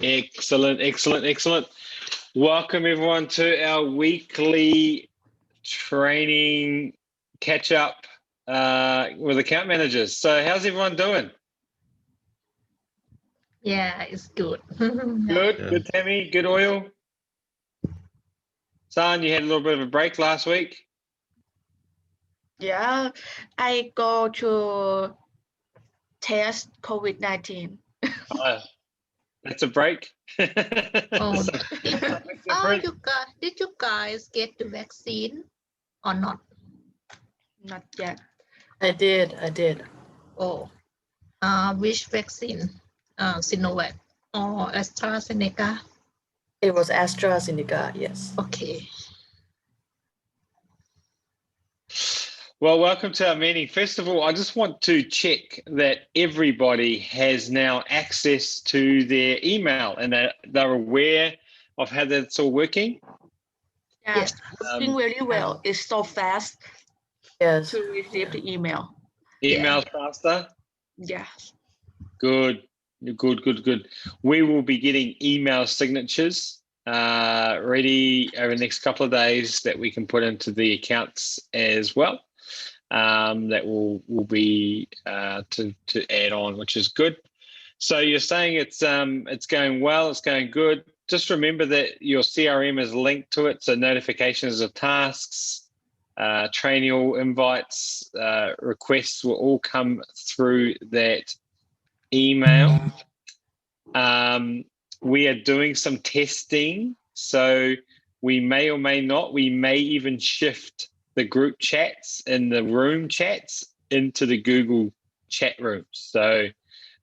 Excellent, excellent, excellent. Welcome everyone to our weekly training catch up with account managers. So how's everyone doing? Yeah, it's good. Good, Tammy, good oil. San, you had a little bit of a break last week. Yeah, I go to test COVID-19. That's a break. Oh, Different. did you guys get the vaccine or not? Not yet. I did. Oh, which vaccine? Sinovac or AstraZeneca? It was AstraZeneca, yes. Okay. Well, welcome to our meeting. First of all, I just want to check that everybody has now access to their email and that they're aware of how that's all working. Yes, working really well. It's so fast Yes. to receive the email. Emails faster. Yes. Good. We will be getting email signatures ready over the next couple of days that we can put into the accounts as well. That will be to add on, which is good. So you're saying it's going well, it's going good. Just remember that your CRM is linked to it, so notifications of tasks, training invites, requests will all come through that email. We are doing some testing, so we may or may not, we may even shift the group chats and the room chats into the Google chat rooms. So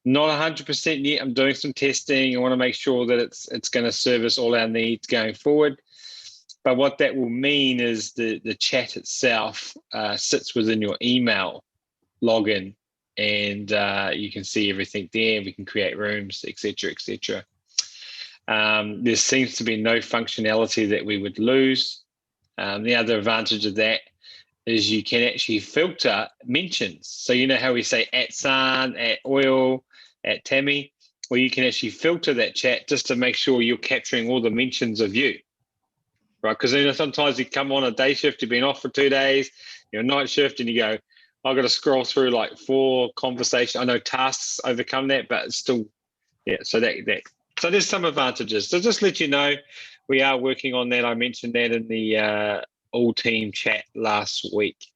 not 100% yet. I'm doing some testing. I want to make sure that it's going to service all our needs going forward. But what that will mean is the chat itself sits within your email login, and you can see everything there. We can create rooms, etc., etc. There seems to be no functionality that we would lose. The other advantage of that is you can actually filter mentions. So you know how we say at San, at Oil, at Tammy? Well, you can actually filter that chat just to make sure you're capturing all the mentions of you, right? Because sometimes you come on a day shift, you've been off for 2 days, you're a night shift, and you go, I've got to scroll through like 4 conversations. I know tasks overcome that, but it's still, yeah, so so there's some advantages. So just let you know, we are working on that. I mentioned that in the all team chat last week.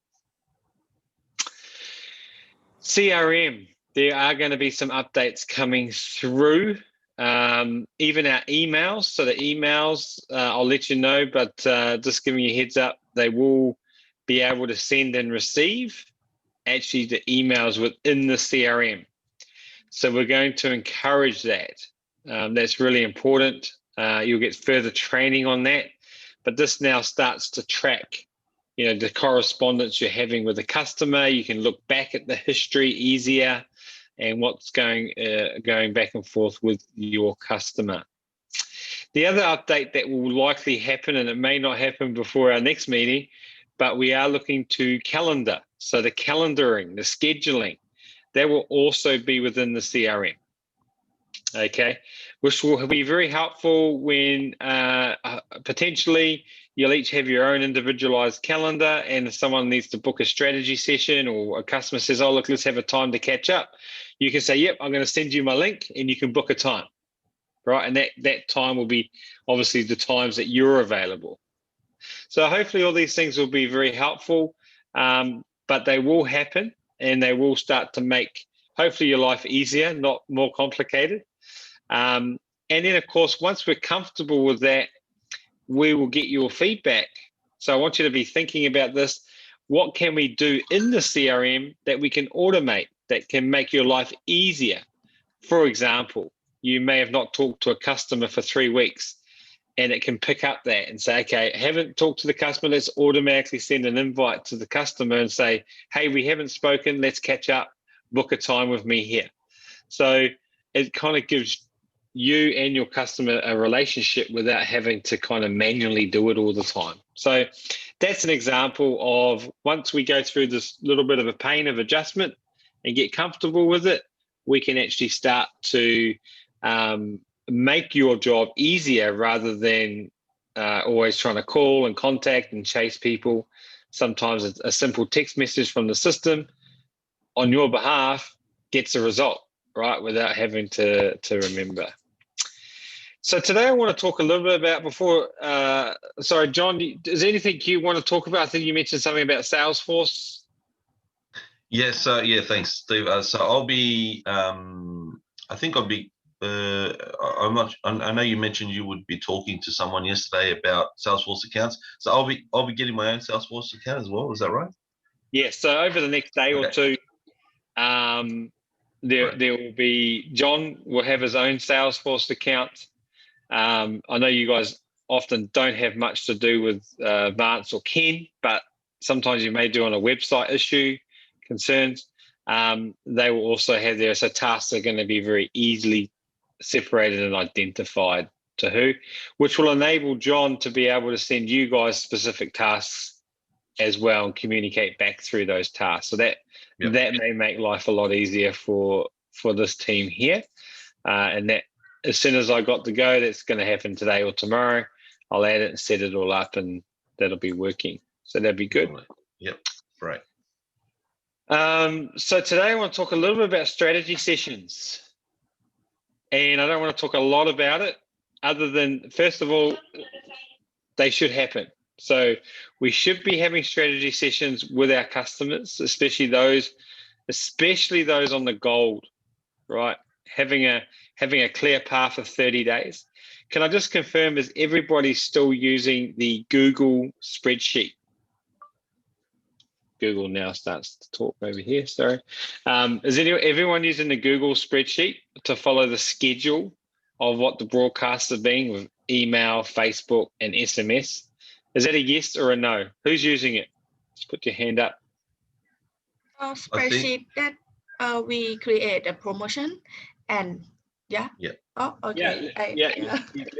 CRM, there are going to be some updates coming through, even our emails. So the emails, I'll let you know, but just giving you a heads up, they will be able to send and receive actually the emails within the CRM. So we're going to encourage that. That's really important. You'll get further training on that, but this now starts to track, the correspondence you're having with the customer. You can look back at the history easier and what's going back and forth with your customer. The other update that will likely happen, and it may not happen before our next meeting, but we are looking to calendar. So the calendaring, the scheduling, that will also be within the CRM. Okay, which will be very helpful when potentially you'll each have your own individualized calendar, and if someone needs to book a strategy session or a customer says, oh, look, let's have a time to catch up, you can say, yep, I'm going to send you my link and you can book a time, right? And that time will be obviously the times that you're available. So hopefully all these things will be very helpful, but they will happen and they will start to make hopefully your life easier, not more complicated. And then, of course, once we're comfortable with that, we will get your feedback. So I want you to be thinking about this. What can we do in the CRM that we can automate, that can make your life easier? For example, you may have not talked to a customer for 3 weeks, and it can pick up that and say, okay, I haven't talked to the customer. Let's automatically send an invite to the customer and say, hey, we haven't spoken. Let's catch up. Book a time with me here. So it kind of gives you and your customer a relationship without having to kind of manually do it all the time. So that's an example of once we go through this little bit of a pain of adjustment and get comfortable with it, we can actually start to make your job easier rather than always trying to call and contact and chase people. Sometimes a simple text message from the system on your behalf gets a result, right, without having to remember. So today I want to talk a little bit about sorry, John, is there anything you want to talk about? I think you mentioned something about Salesforce. Yes, yeah, thanks, Steve. So I'll be, I think I'll be, I know you mentioned you would be talking to someone yesterday about Salesforce accounts. So I'll be getting my own Salesforce account as well. Is that right? Yes. So over the next day or two, there will be, John will have his own Salesforce account. I know you guys often don't have much to do with Vance or Ken, but sometimes you may do on a website issue, concerns. They will also have theirs. So tasks are going to be very easily separated and identified to who, which will enable John to be able to send you guys specific tasks as well and communicate back through those tasks. So that may make life a lot easier for this team here. And that as soon as I got to go, that's going to happen today or tomorrow. I'll add it and set it all up, and that'll be working. So that'd be good. Yep, right. So today I want to talk a little bit about strategy sessions. And I don't want to talk a lot about it other than, first of all, they should happen. So we should be having strategy sessions with our customers, especially those on the gold, right? Having a clear path of 30 days. Can I just confirm, is everybody still using the Google spreadsheet? Google now starts to talk over here, sorry. Is everyone using the Google spreadsheet to follow the schedule of what the broadcasts are being with email, Facebook, and SMS? Is that a yes or a no? Who's using it? Just put your hand up. Spreadsheet that we create a promotion and yeah. Oh, okay.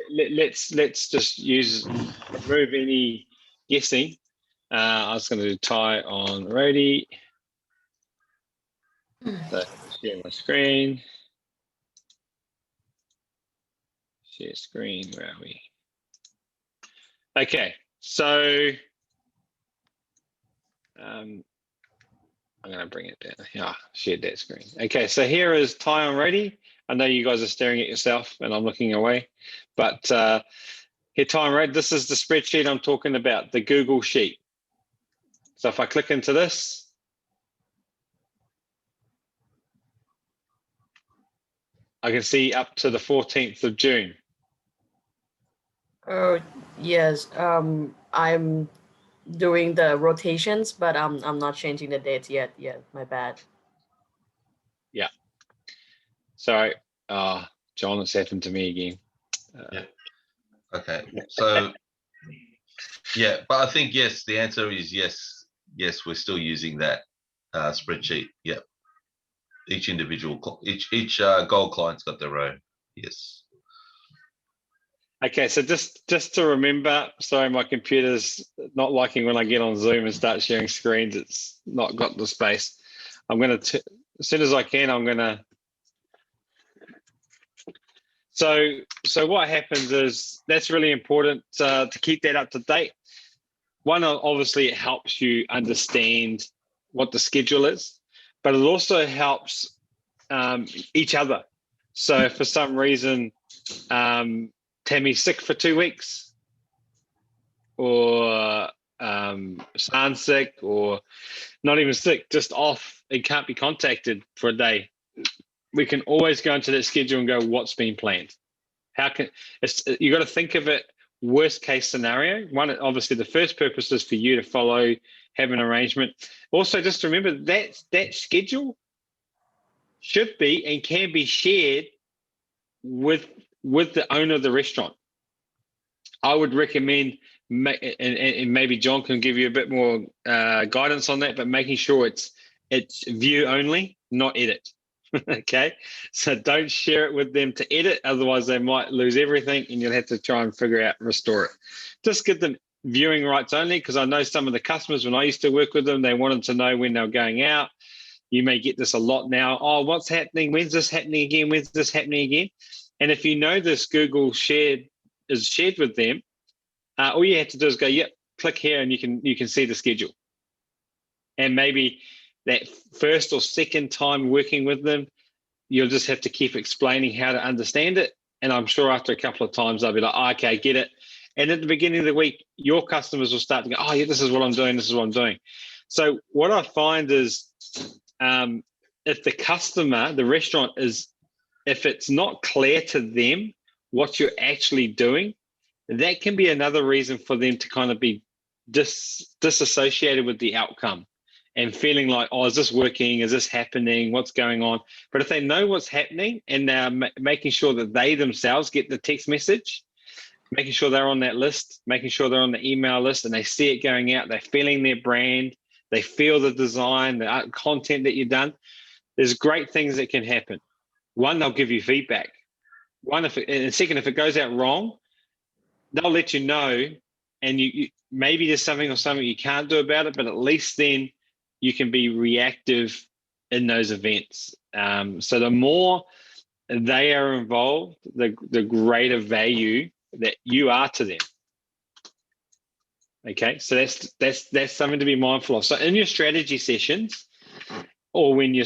Let's just remove any guessing. I was going to do tie on Roadie. So share my screen. Share screen. Where are we? Okay, so I'm going to bring it down. Yeah, shared that screen. Okay, so here is tie on Roadie. I know you guys are staring at yourself, and I'm looking away, but here, tie on Roadie. This is the spreadsheet I'm talking about, the Google sheet. So if I click into this, I can see up to the 14th of June. Oh, yes. I'm doing the rotations, but I'm not changing the dates yet. Yeah, my bad. Yeah. Sorry. John, it's happened to me again. Yeah. Okay. So, yeah, but I think yes. The answer is yes. Yes, we're still using that spreadsheet. Yep. Each individual, each gold client's got their own. Yes. Okay, so just to remember, sorry, my computer's not liking when I get on Zoom and start sharing screens. It's not got the space. I'm going to, as soon as I can, I'm going to. So what happens is that's really important to keep that up to date. One, obviously, it helps you understand what the schedule is, but it also helps each other. So for some reason, Tammy's sick for 2 weeks, or San's sick, or not even sick, just off and can't be contacted for a day, we can always go into that schedule and go, what's been planned? You got to think of it worst case scenario. One, obviously the first purpose is for you to follow, have an arrangement. Also, just remember that schedule should be and can be shared with the owner of the restaurant. I would recommend, and maybe John can give you a bit more guidance on that, but making sure it's view only, not edit. Okay, so don't share it with them to edit, otherwise they might lose everything and you'll have to try and figure out restore it. Just give them viewing rights only, because I know some of the customers, when I used to work with them, they wanted to know when they were going out. You may get this a lot now. Oh, what's happening? When's this happening again? When's this happening again? And if you know this Google is shared with them, all you have to do is go, yep, click here, and you can see the schedule. And maybe that first or second time working with them, you'll just have to keep explaining how to understand it. And I'm sure after a couple of times, they'll be like, oh, okay, get it. And at the beginning of the week, your customers will start to go, oh, yeah, this is what I'm doing. This is what I'm doing. So what I find is if the customer, the restaurant if it's not clear to them what you're actually doing, that can be another reason for them to kind of be disassociated with the outcome and feeling like, oh, is this working? Is this happening? What's going on? But if they know what's happening and they're making sure that they themselves get the text message, making sure they're on that list, making sure they're on the email list and they see it going out, they're feeling their brand, they feel the design, the content that you've done, there's great things that can happen. One, they'll give you feedback. And second, if it goes out wrong, they'll let you know, and you maybe there's something you can't do about it, but at least then you can be reactive in those events. So the more they are involved, the greater value that you are to them. Okay, so that's something to be mindful of. So in your strategy sessions, or when you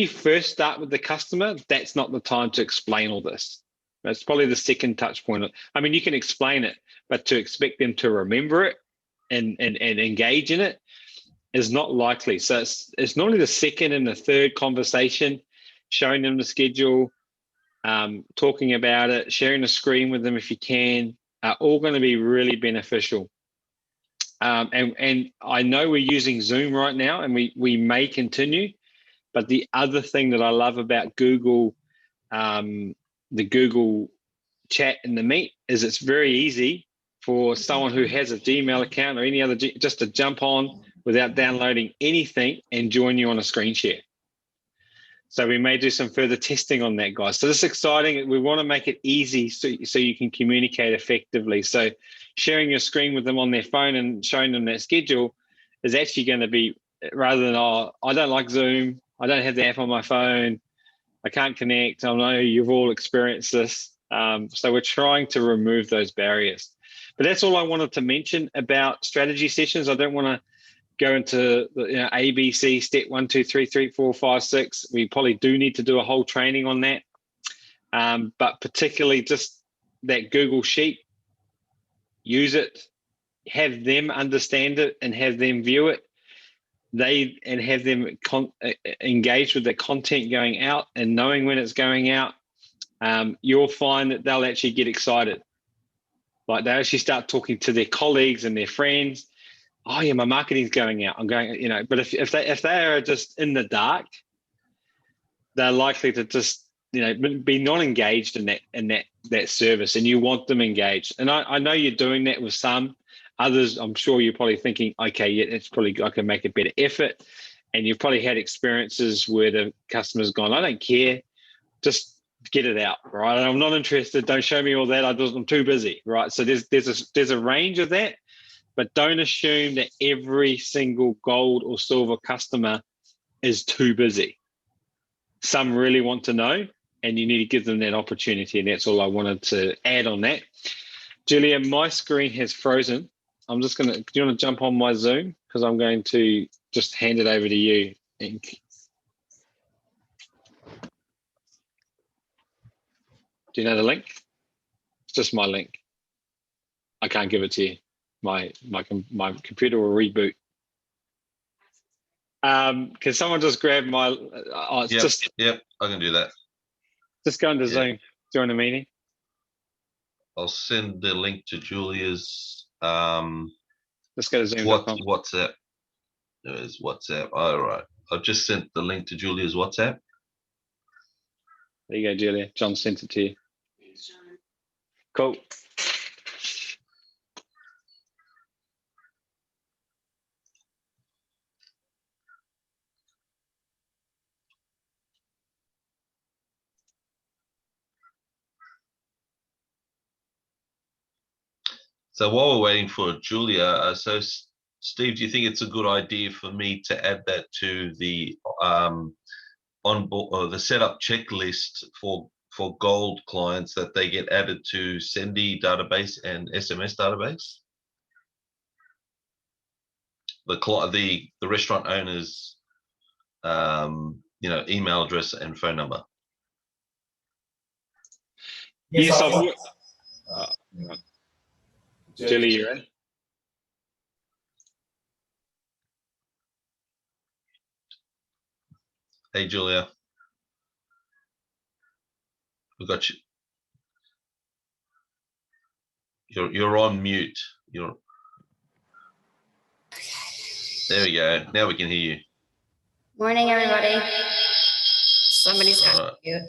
first start with the customer, that's not the time to explain all this. That's probably the second touch point. I mean, you can explain it, but to expect them to remember it and engage in it is not likely. So it's normally the second and the third conversation, showing them the schedule, talking about it, sharing the screen with them if you can, are all going to be really beneficial. And I know we're using Zoom right now, and we may continue, but the other thing that I love about Google, the Google Chat and the Meet, is it's very easy for someone who has a Gmail account or any other, just to jump on without downloading anything and join you on a screen share. So we may do some further testing on that, guys. So this is exciting. We want to make it easy so you can communicate effectively. So sharing your screen with them on their phone and showing them that schedule is actually going to be, rather than, oh, I don't like Zoom, I don't have the app on my phone, I can't connect. I know you've all experienced this. So we're trying to remove those barriers. But that's all I wanted to mention about strategy sessions. I don't want to go into the ABC, step 1, 2, 3, 3, 4, 5, 6. We probably do need to do a whole training on that. But particularly just that Google Sheet, use it, have them understand it and have them view it. And have them engage with the content going out and knowing when it's going out. You'll find that they'll actually get excited. Like they actually start talking to their colleagues and their friends. Oh yeah, my marketing's going out. I'm going, but if they are just in the dark, they're likely to just, be not engaged in that service, and you want them engaged. And I know you're doing that with some. Others, I'm sure you're probably thinking, okay, yeah, it's probably, I can make a better effort. And you've probably had experiences where the customer's gone, I don't care, just get it out, right? I'm not interested. Don't show me all that. I'm too busy, right? So there's a range of that, but don't assume that every single gold or silver customer is too busy. Some really want to know, and you need to give them that opportunity. And that's all I wanted to add on that. Julia, my screen has frozen. I'm just do you want to jump on my Zoom? Because I'm going to just hand it over to you. Do you know the link? It's just my link. I can't give it to you. My computer will reboot. Can someone just grab my? Yep, I can do that. Just go into Zoom, join the meeting. I'll send the link to Julia's. Let's go to Zoom. WhatsApp. There's WhatsApp. All right. I've just sent the link to Julia's WhatsApp. There you go, Julia. John sent it to you. Cool. So while we're waiting for Julia, so Steve, do you think it's a good idea for me to add that to the onboard or the setup checklist for for gold clients that they get added to Sendy database and SMS database. The restaurant owner's email address and phone number. Yes, Julie, you're in. Hey, Julia. We got you. You're on mute. There we go. Now we can hear you. Morning, everybody. Somebody's got All right. you.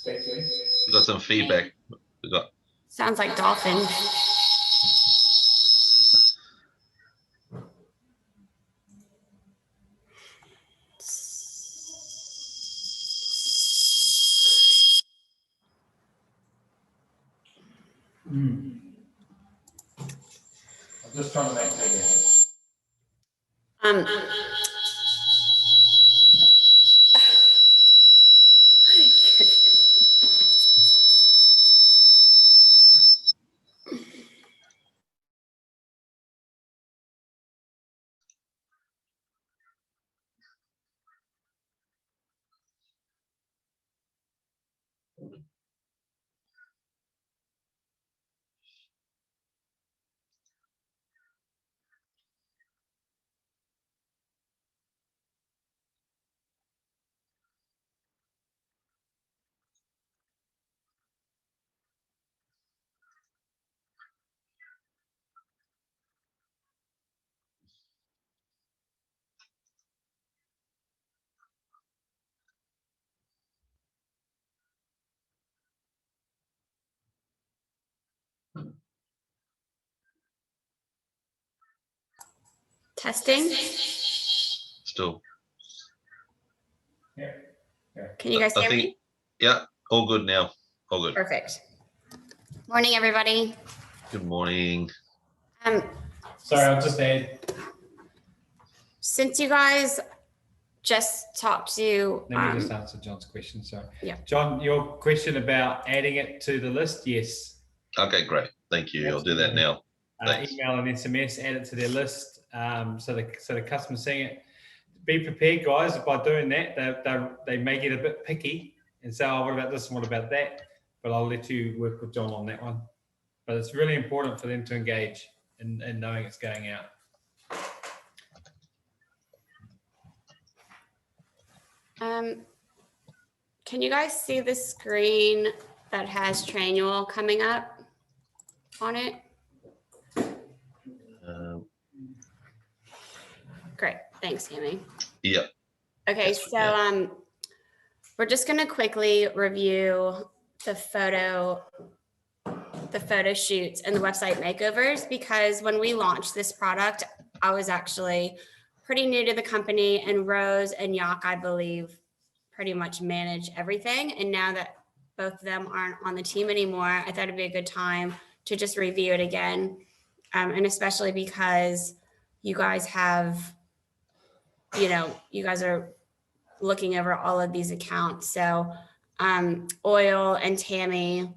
We got some feedback. We got. Sounds like dolphin. I'm just trying to make it. Testing. Still. Yeah. Can you guys hear me? Yeah, all good now. All good. Perfect. Morning, everybody. Good morning. Sorry, I'll just add. Since you guys just talked to, Let me just answer John's question. Sorry. Yeah. John, your question about adding it to the list. Yes. Okay, great. Thank you. I'll do that now. Email and SMS, add it to their list, so the customer's seeing it. Be prepared, guys. By doing that, they may get a bit picky and say, "Oh, what about this and what about that?" But I'll let you work with John on that one. But it's really important for them to engage in knowing it's going out. Can you guys see the screen that has Trainual coming up on it? Great, thanks, Tammy. Yeah. Okay, so we're just going to quickly review the photo shoots and the website makeovers, because when we launched this product, I was actually pretty new to the company, and Rose and Yak, I believe, pretty much manage everything. And now that both of them aren't on the team anymore, I thought it'd be a good time to just review it again. And especially because you guys have, you guys are looking over all of these accounts. So Oil and Tammy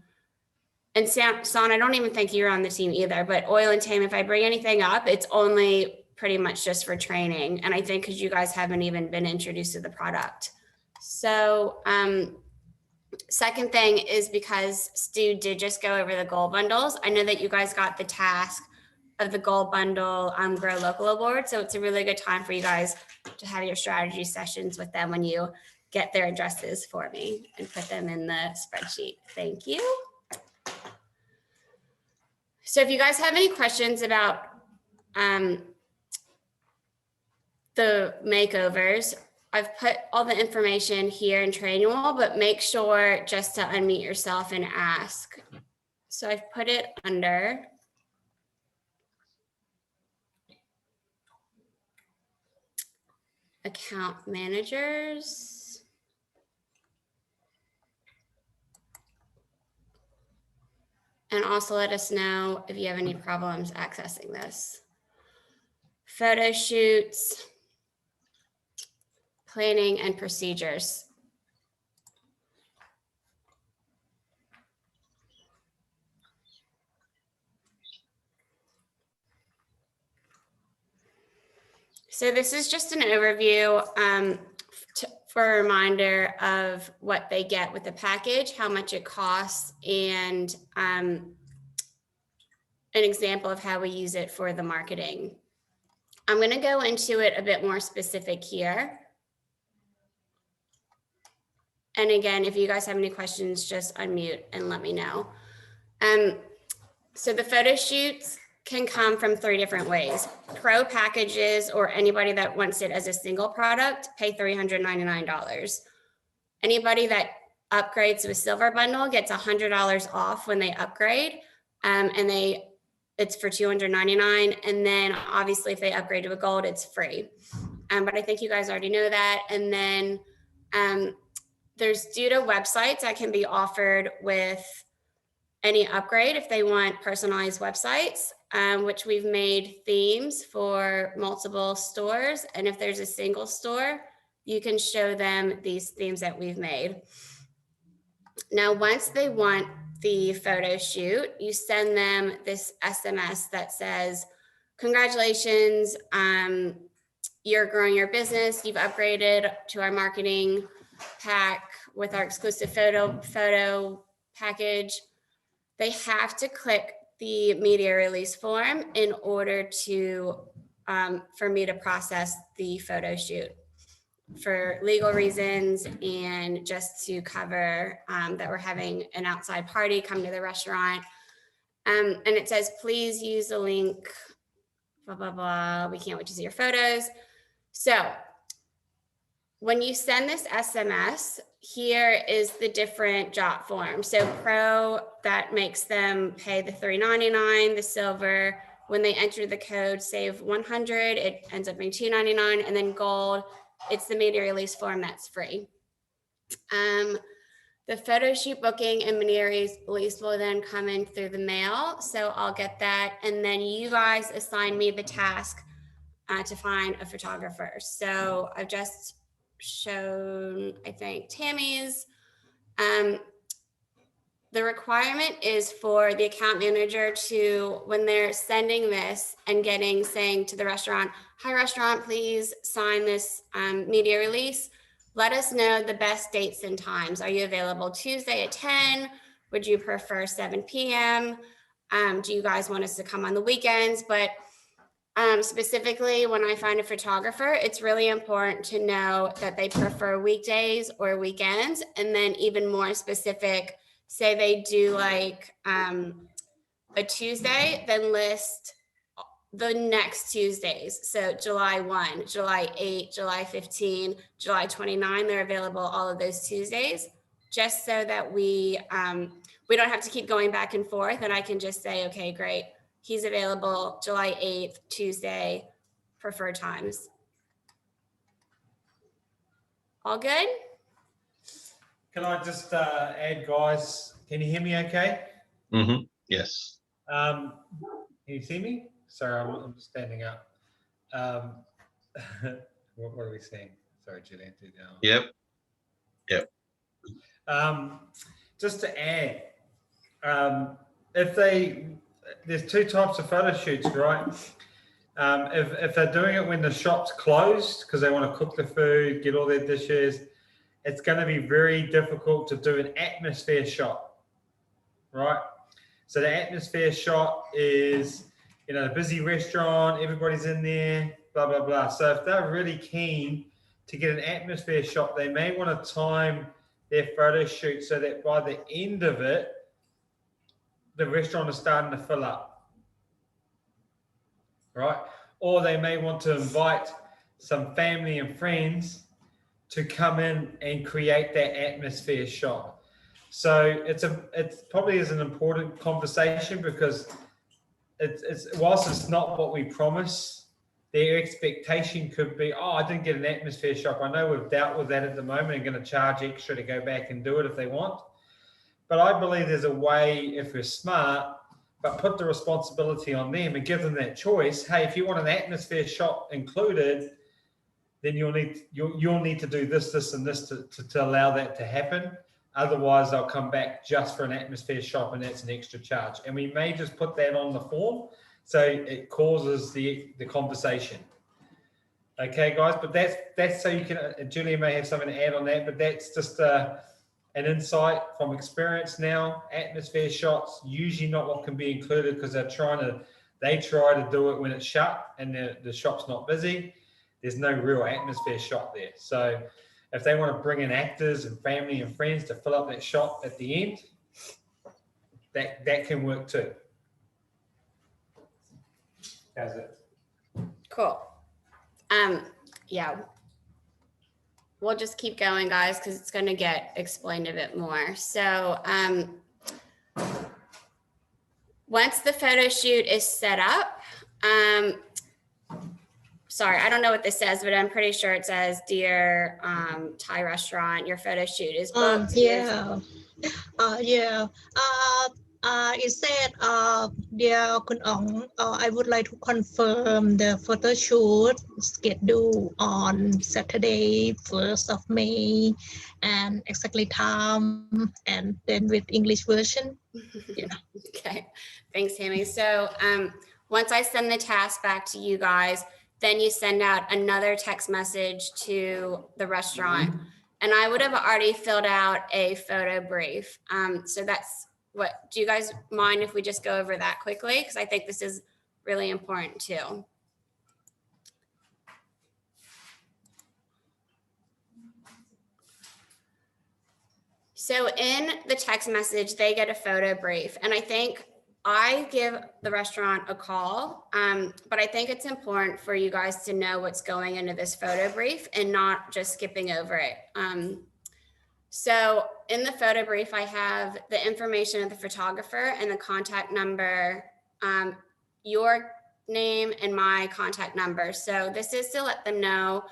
and Son, I don't even think you're on the team either, but Oil and Tammy, if I bring anything up, it's only pretty much just for training. And I think because you guys haven't even been introduced to the product. So second thing is because Stu did just go over the goal bundles. I know that you guys got the task of the goal bundle Grow Local Award. So it's a really good time for you guys to have your strategy sessions with them when you get their addresses for me and put them in the spreadsheet. Thank you. So if you guys have any questions about the makeovers, I've put all the information here in Trainual, but make sure just to unmute yourself and ask. So I've put it under account managers. And also let us know if you have any problems accessing this. Photo shoots. planning and procedures. So this is just an overview for a reminder of what they get with the package, how much it costs, and an example of how we use it for the marketing. I'm going to go into it a bit more specific here. And again, if you guys have any questions, just unmute and let me know. So the photo shoots can come from 3 different ways. Pro packages, or anybody that wants it as a single product, pay $399. Anybody that upgrades to a silver bundle gets $100 off when they upgrade, and it's for $299. And then obviously if they upgrade to a gold, it's free. But I think you guys already know that. And then there's Duda websites that can be offered with any upgrade if they want personalized websites, which we've made themes for multiple stores. And if there's a single store, you can show them these themes that we've made. Now, once they want the photo shoot, you send them this SMS that says, congratulations, you're growing your business. You've upgraded to our marketing pack with our exclusive photo package. They have to click the media release form in order to for me to process the photo shoot for legal reasons, and just to cover that we're having an outside party, come to the restaurant. And it says, please use the link, blah, blah, blah. We can't wait to see your photos. So when you send this SMS, here is the different jot form. So Pro, that makes them pay the $399, the silver, when they enter the code save 100, it ends up being $299, and then gold, it's the media release form that's free. The photo shoot booking and media release will then come in through the mail. So I'll get that. And then you guys assign me the task to find a photographer. So I've just shown, I think, Tammy's. The requirement is for the account manager to, when they're sending this and saying to the restaurant, hi restaurant, please sign this media release. Let us know the best dates and times. Are you available Tuesday at 10? Would you prefer 7 p.m.? Do you guys want us to come on the weekends? But specifically, when I find a photographer, it's really important to know that they prefer weekdays or weekends. And then even more specific, say they do like a Tuesday, then list the next Tuesdays. So July 1, July 8, July 15, July 29, they're available all of those Tuesdays, just so that we don't have to keep going back and forth. And I can just say, okay, great. He's available July 8th, Tuesday, preferred times. All good? Can I just add, guys? Can you hear me okay? Mm-hmm. Yes. Can you see me? Sorry, I'm just standing up. What are we saying? Sorry, Julian. Yep. Just to add, there's 2 types of photo shoots, right? If they're doing it when the shop's closed because they want to cook the food, get all their dishes, it's going to be very difficult to do an atmosphere shot, right? So the atmosphere shot is, a busy restaurant, everybody's in there, blah, blah, blah. So if they're really keen to get an atmosphere shot, they may want to time their photo shoot so that by the end of it, the restaurant is starting to fill up, right? Or they may want to invite some family and friends to come in and create that atmosphere shot. So it probably is an important conversation, because whilst it's not what we promise, their expectation could be, oh, I didn't get an atmosphere shot. I know we've dealt with that at the moment and going to charge extra to go back and do it if they want. But I believe there's a way, if we're smart, but put the responsibility on them and give them that choice. Hey, if you want an atmosphere shot included, then you'll need to do this and this to allow that to happen. Otherwise, they'll come back just for an atmosphere shop, and that's an extra charge. And we may just put that on the form, so it causes the conversation. Okay, guys, but that's so you can. Julia may have something to add on that, but that's just an insight from experience now. Atmosphere shots usually not what can be included because they try to do it when it's shut and the shop's not busy. There's no real atmosphere shot there. So if they want to bring in actors and family and friends to fill up that shot at the end, that can work too. How's it? Cool. Yeah. We'll just keep going, guys, because it's going to get explained a bit more. So once the photo shoot is set up, sorry, I don't know what this says, but I'm pretty sure it says, dear Thai restaurant, your photo shoot is booked. It said, dear Kun Ong, I would like to confirm the photo shoot schedule on Saturday, 1st of May, and exactly time, and then with English version. Yeah. Okay, thanks, Tammy. So once I send the task back to you guys, then you send out another text message to the restaurant. And I would have already filled out a photo brief. So that's what, do you guys mind if we just go over that quickly? Because I think this is really important too. So in the text message, they get a photo brief. And I think I give the restaurant a call, but I think it's important for you guys to know what's going into this photo brief and not just skipping over it. So in the photo brief, I have the information of the photographer and the contact number, your name and my contact number. So this is to let them know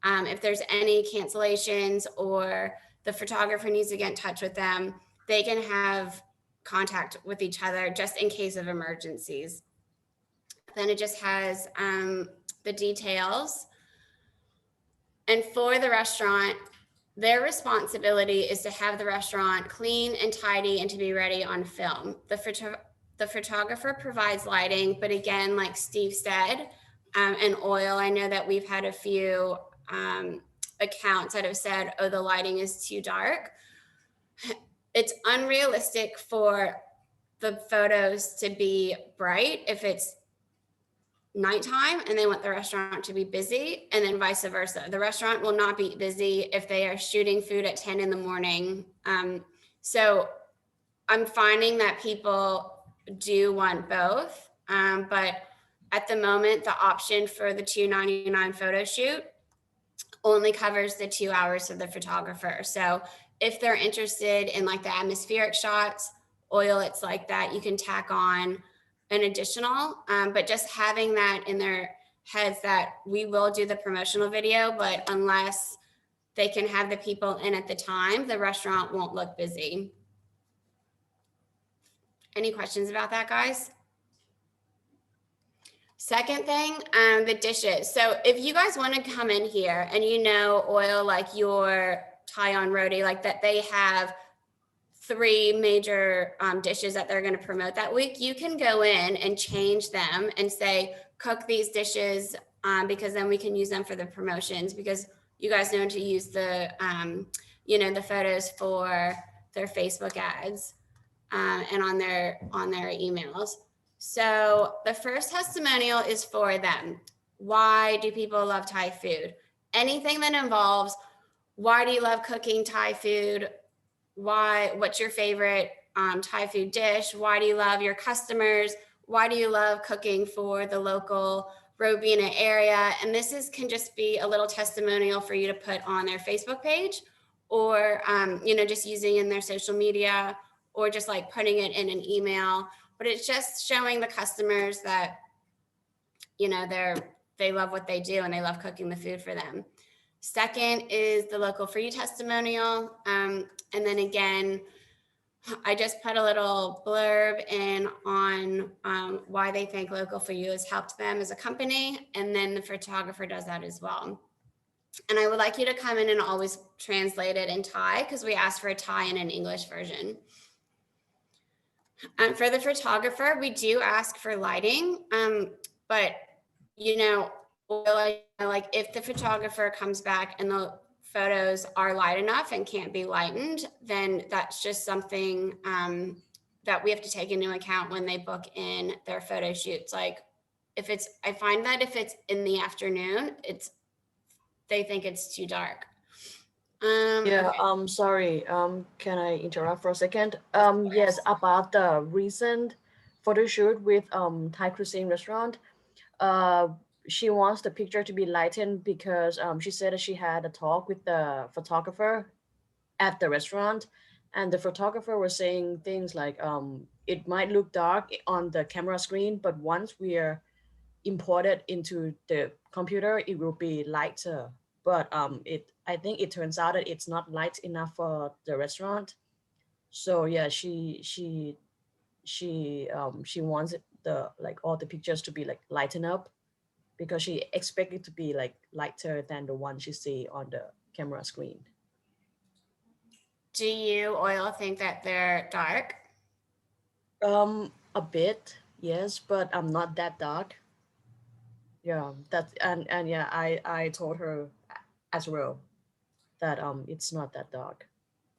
if there's any cancellations or the photographer needs to get in touch with them, they can have contact with each other just in case of emergencies. Then it just has the details. And for the restaurant, their responsibility is to have the restaurant clean and tidy and to be ready on film. The photographer provides lighting, but again, like Steve said, and oil, I know that we've had a few accounts that have said, oh, the lighting is too dark. It's unrealistic for the photos to be bright if it's nighttime and they want the restaurant to be busy, and then vice versa. The restaurant will not be busy if they are shooting food at 10 in the morning. So I'm finding that people do want both, but at the moment, the option for the $299 photo shoot only covers the 2 hours of the photographer. So if they're interested in like the atmospheric shots, oil, it's like that, you can tack on an additional, but just having that in their heads that we will do the promotional video, but unless they can have the people in at the time, the restaurant won't look busy. Any questions about that, guys? Second thing, the dishes. So if you guys want to come in here and you know oil, like your Thai on Roti, like that they have 3 major dishes that they're going to promote that week, you can go in and change them and say, cook these dishes because then we can use them for the promotions, because you guys know to use the, the photos for their Facebook ads and on their emails. So the first testimonial is for them. Why do people love Thai food? Anything that involves, why do you love cooking Thai food? What's your favorite Thai food dish? Why do you love your customers? Why do you love cooking for the local Robina area? And this can just be a little testimonial for you to put on their Facebook page, or, just using in their social media, or just like putting it in an email. But it's just showing the customers that, they love what they do and they love cooking the food for them. Second is the local for you testimonial. And then again, I just put a little blurb in on why they think Local for You has helped them as a company. And then the photographer does that as well. And I would like you to come in and always translate it in Thai because we asked for a Thai and an English version. For the photographer, we do ask for lighting, but you know, like if the photographer comes back and the photos are light enough and can't be lightened, then that's just something that we have to take into account when they book in their photo shoots. Like I find that if it's in the afternoon, they think it's too dark. Yeah, okay. Sorry, can I interrupt for a second? Yes, about the recent photo shoot with Thai cuisine restaurant. She wants the picture to be lightened because she said that she had a talk with the photographer at the restaurant, and the photographer was saying things like it might look dark on the camera screen, but once we are imported into the computer, it will be lighter. But I think it turns out that it's not light enough for the restaurant. So yeah, she wants all the pictures to be like lighten up because she expect it to be like lighter than the one she see on the camera screen. Do you, Oil, think that they're dark? A bit, yes, but I'm not that dark. Yeah, and yeah, I told her as well that it's not that dark.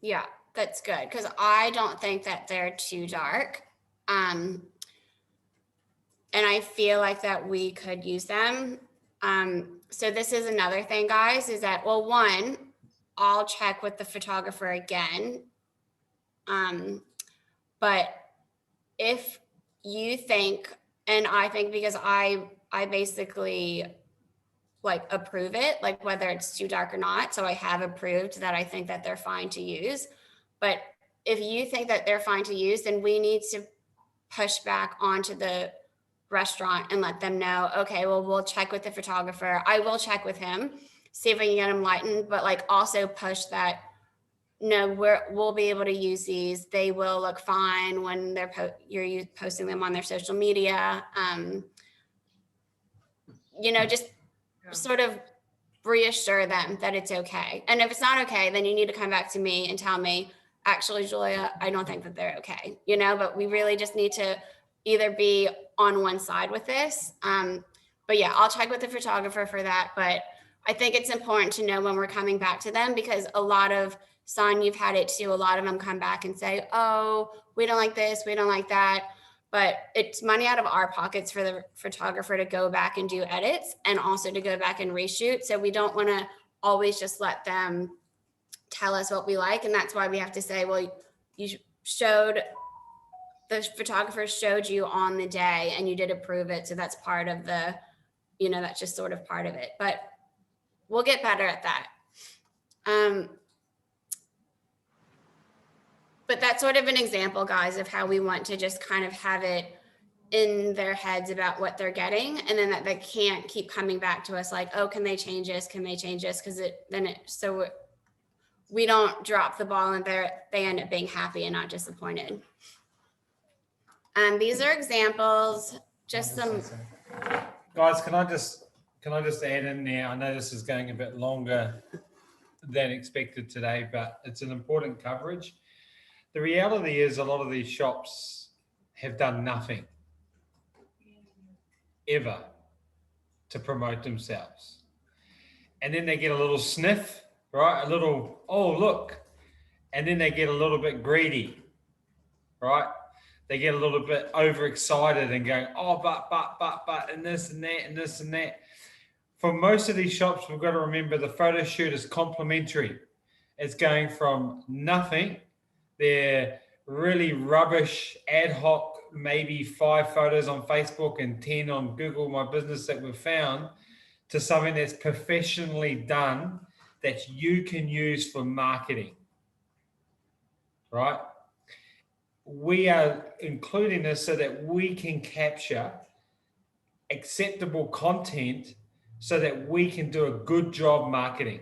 Yeah, that's good because I don't think that they're too dark. And I feel like that we could use them. So this is another thing, guys, is that, well, one, I'll check with the photographer again. But if you think, and I think because I basically like approve it, like whether it's too dark or not. So I have approved that I think that they're fine to use. But if you think that they're fine to use, then we need to push back onto the restaurant and let them know, okay, well, we'll check with the photographer. I will check with him, see if we can get them lightened, but like also push that, no, we'll be able to use these. They will look fine when you're posting them on their social media. You know, just sort of reassure them that it's okay. And if it's not okay, then you need to come back to me and tell me, actually, Julia, I don't think that they're okay, you know, but we really just need to either be on one side with this. But yeah, I'll check with the photographer for that. But I think it's important to know when we're coming back to them because a lot of, Son, you've had it too, a lot of them come back and say, oh, we don't like this, we don't like that. But it's money out of our pockets for the photographer to go back and do edits and also to go back and reshoot. So we don't want to always just let them tell us what we like. And that's why we have to say, well, the photographer showed you on the day and you did approve it. So that's part of the, you know, that's just sort of part of it. But we'll get better at that. But that's sort of an example, guys, of how we want to just kind of have it in their heads about what they're getting. And then that they can't keep coming back to us like, oh, can they change this? Can they change this? Because so we don't drop the ball and they end up being happy and not disappointed. These are examples, just some. Guys, can I just add in there? I know this is going a bit longer than expected today, but it's an important coverage. The reality is a lot of these shops have done nothing ever to promote themselves. And then they get a little sniff, right? A little, oh, look. And then they get a little bit greedy, right? They get a little bit overexcited and going, oh, but, and this and that, and this and that. For most of these shops, we've got to remember the photo shoot is complimentary. It's going from nothing. They're really rubbish, ad hoc, maybe 5 photos on Facebook and 10 on Google My Business that we've found, to something that's professionally done that you can use for marketing, right? We are including this so that we can capture acceptable content so that we can do a good job marketing,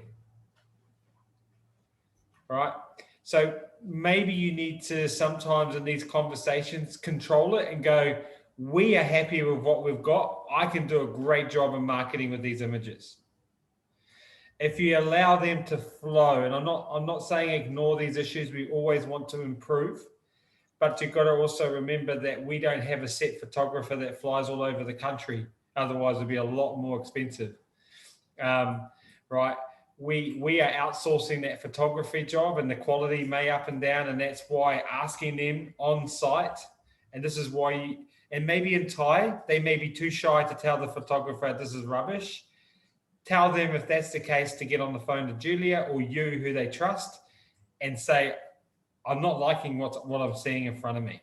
right? So maybe you need to sometimes in these conversations control it and go, we are happy with what we've got. I can do a great job in marketing with these images. if you allow them to flow, and I'm not saying ignore these issues, we always want to improve, but you've got to also remember that we don't have a set photographer that flies all over the country. Otherwise it'd be a lot more expensive. Right? We are outsourcing that photography job, and the quality may up and down, and that's why asking them on site, and this is why and maybe in Thai, they may be too shy to tell the photographer this is rubbish. Tell them, if that's the case, to get on the phone to Julia or you, who they trust, and say, I'm not liking what I'm seeing in front of me.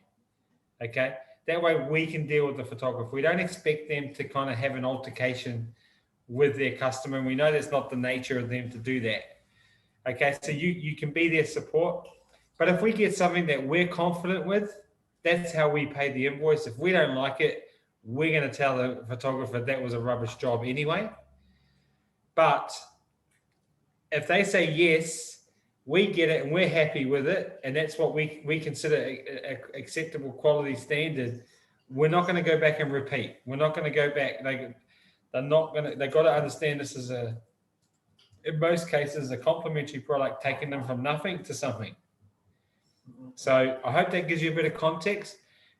Okay? That way we can deal with the photographer. We don't expect them to kind of have an altercation with their customer, and we know that's not the nature of them to do that. Okay, so you can be their support, but if we get something that we're confident with, that's how we pay the invoice. If we don't like it, we're going to tell the photographer that was a rubbish job anyway. But if they say yes, we get it and we're happy with it, and that's what we consider a acceptable quality standard, we're not going to go back and repeat. We're not going to go back. They've got to understand this is in most cases, a complimentary product taking them from nothing to something. So I hope that gives you a bit of context.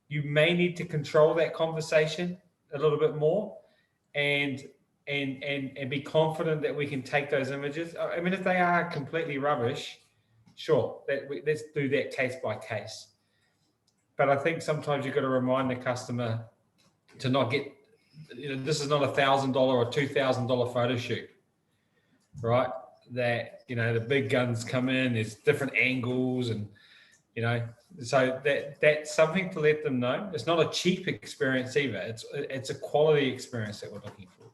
You may need to control that conversation a little bit more, and be confident that we can take those images. I mean, if they are completely rubbish, sure, let's do that case by case. But I think sometimes you've got to remind the customer to not get, this is not $1,000 or $2,000 photo shoot, right? That, the big guns come in, there's different angles, and, so that's something to let them know. It's not a cheap experience either. It's a quality experience that we're looking for.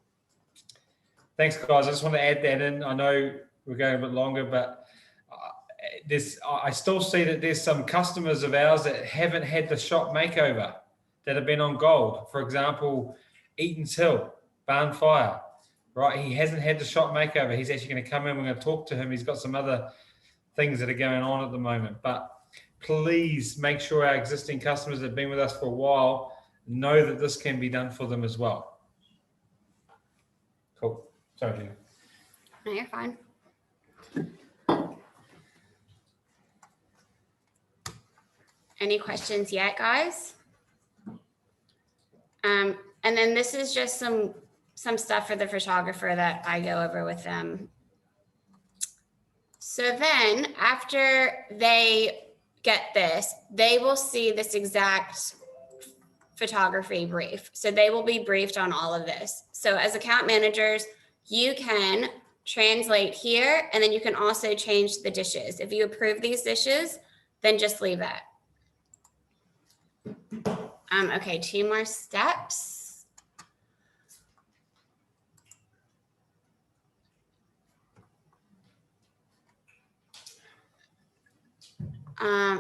Thanks, guys. I just want to add that in. I know we're going a bit longer, but I still see that there's some customers of ours that haven't had the shop makeover, that have been on gold. For example, Eaton's Hill, Barn Fire, right? He hasn't had the shop makeover. He's actually going to come in. We're going to talk to him. He's got some other things that are going on at the moment. But please make sure our existing customers that have been with us for a while know that this can be done for them as well. Cool. Sorry, Gina. No, you're fine. Any questions yet, guys? And then this is just some stuff for the photographer that I go over with them. So then after they get this, they will see this exact photography brief. So they will be briefed on all of this. So as account managers, you can translate here, and then you can also change the dishes. If you approve these dishes, then just leave that. Okay, 2 more steps.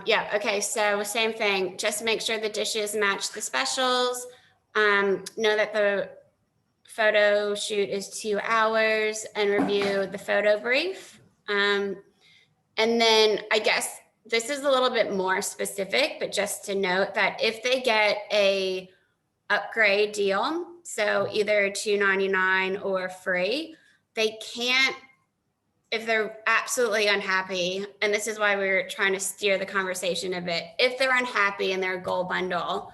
Yeah, okay, so same thing. Just make sure the dishes match the specials. Know that the photo shoot is 2 hours, and review the photo brief. And then I guess this is a little bit more specific, but just to note that if they get a upgrade deal, so either $2.99 or free, they can't, if they're absolutely unhappy, and this is why we're trying to steer the conversation a bit, if they're unhappy and they're a gold bundle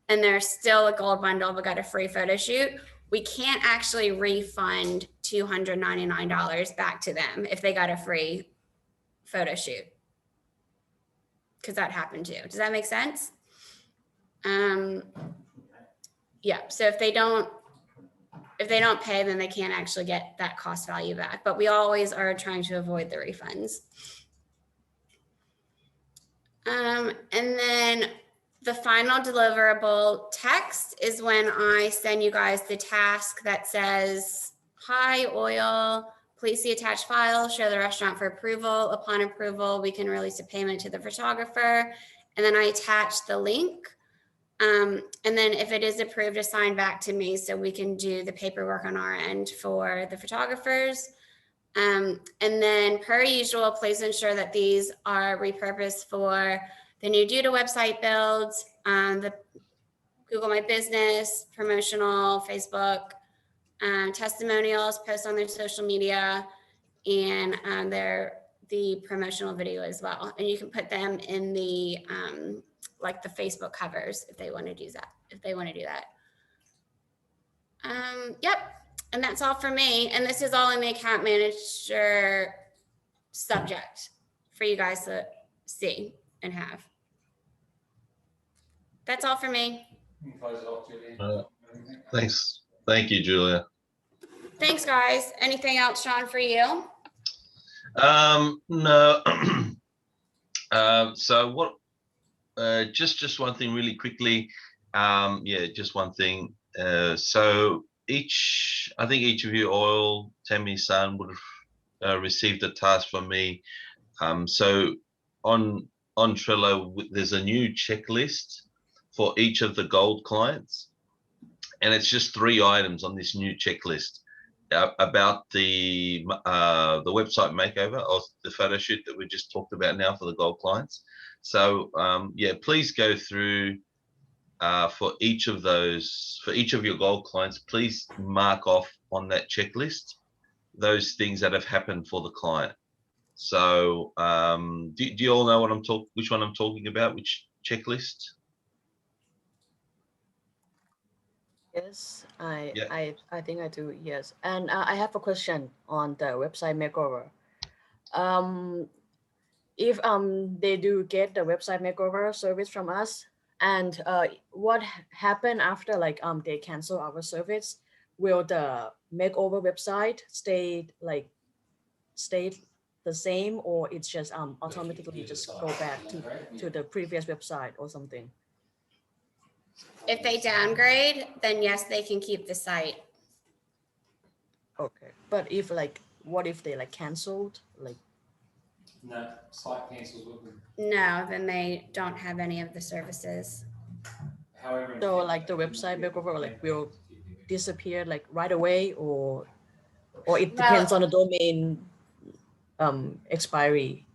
and they're still a gold bundle but got a free photo shoot, we can't actually refund $299 back to them if they got a free photo shoot, because that happened too. Does that make sense? Yeah, so if they don't pay, then they can't actually get that cost value back, but we always are trying to avoid the refunds. And then the final deliverable text is when I send you guys the task that says, hi, Oil, please see attached file, show the restaurant for approval. Upon approval, we can release a payment to the photographer. And then I attach the link. And then if it is approved, assign back to me so we can do the paperwork on our end for the photographers. And then per usual, please ensure that these are repurposed for the new Duda website builds, the Google My Business, promotional, Facebook, testimonials, posts on their social media, and the promotional video as well. And you can put them in the like the Facebook covers if they want to do that. Yep. And that's all for me. And this is all in the account manager subject for you guys to see and have. That's all for me. Close it off, Julia. Thanks. Thank you, Julia. Thanks, guys. Anything else, Sean, for you? No. So what? Just one thing, really quickly. Yeah, just one thing. So I think each of you, Oil, Tammy, San, would have received a task from me. So on Trello, there's a new checklist for each of the gold clients, and it's just 3 items on this new checklist about the website makeover or the photo shoot that we just talked about now for the gold clients. So yeah, please go through for each of your gold clients. Please mark off on that checklist those things that have happened for the client. So do you all know which one I'm talking about, which checklist? Yes, I think I do. Yes, and I have a question on the website makeover. If they do get the website makeover service from us, and what happened after like they cancel our service? Will the makeover website stay the same, or it's just automatically just go back to the previous website or something? If they downgrade, then yes, they can keep the site. Okay, but if what if they canceled? No, site cancels with them. No, then they don't have any of the services. However, So the website makeover will disappear right away, or it depends on the domain expiry.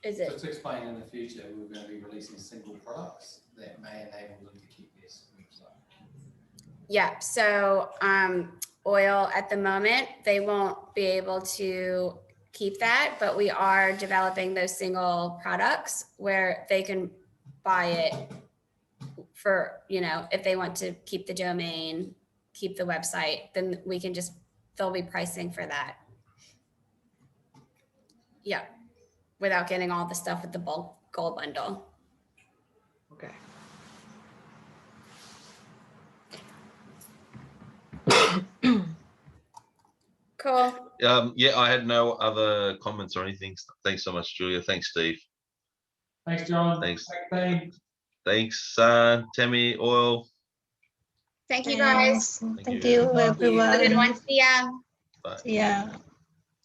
Is so it? to explain, in the future, we're going to be releasing single products that may enable them to keep this website. Yeah. So Oil at the moment, they won't be able to keep that, but we are developing those single products where they can buy it for, if they want to keep the domain, keep the website, then they'll be pricing for that. Yeah. Without getting all the stuff with the bulk gold bundle. Okay. Cool. Yeah, I had no other comments or anything. Thanks so much, Julia. Thanks, Steve. Thanks, John. Thanks. Thanks, Thanks, Tammy, Oil. Thank you, guys. Thank you, Have a good everyone. one. See ya. Bye. Yeah.